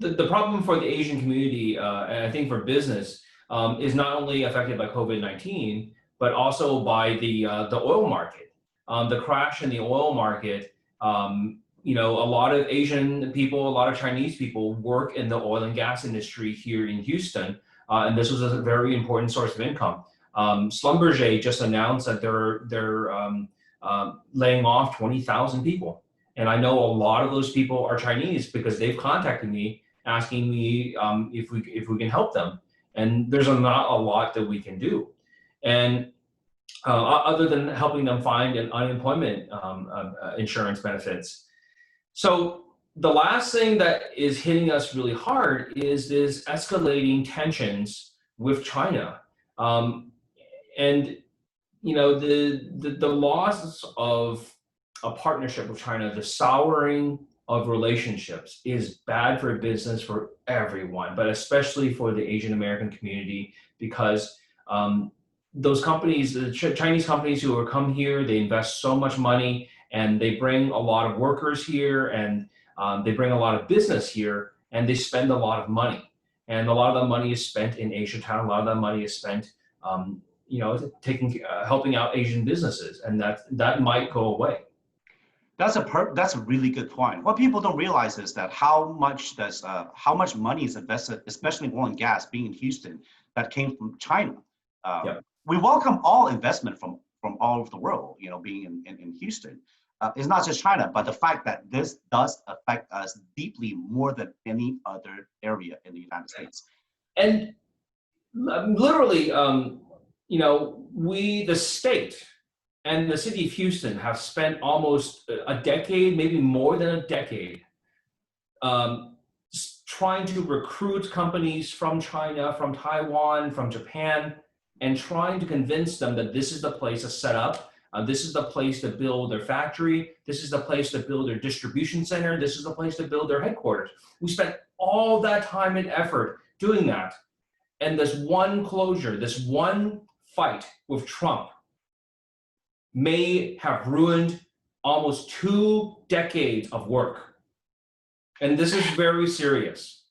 the problem for the Asian community, and I think for business, is not only affected by COVID-19, but also by the oil market. The crash in the oil market, you know, a lot of Asian people, a lot of Chinese people work in the oil and gas industry here in Houston, and this was a very important source of income. Schlumberger just announced that they're laying off 20,000 people. And I know a lot of those people are Chinese because they've contacted me asking me if we can help them. And there's not a lot that we can do. And other than helping them find an unemployment insurance benefits. So the last thing that is hitting us really hard is this escalating tensions with China. And you know, the loss of a partnership with China, the souring of relationships is bad for business for everyone, but especially for the Asian American community, because those companies, the Chinese companies who come here, they invest so much money and they bring a lot of workers here and they bring a lot of business here and they spend a lot of money. And a lot of the money is spent in Asia Town, a lot of the money is spent you know, helping out Asian businesses, and that might go away. That's a really good point. What people don't realize is that how much money is invested, especially in oil and gas, being in Houston, that came from China. Yeah. We welcome all investment from all over the world, you know, being in Houston. It's not just China, but the fact that this does affect us deeply more than any other area in the United States. And literally, you know, the state and the city of Houston have spent almost a decade, maybe more than a decade, trying to recruit companies from China, from Taiwan, from Japan, and trying to convince them that this is the place to set up. This is the place to build their factory. This is the place to build their distribution center. This is the place to build their headquarters. We spent all that time and effort doing that. And this one closure, this one fight with Trump may have ruined almost 2 decades of work. And this is very serious.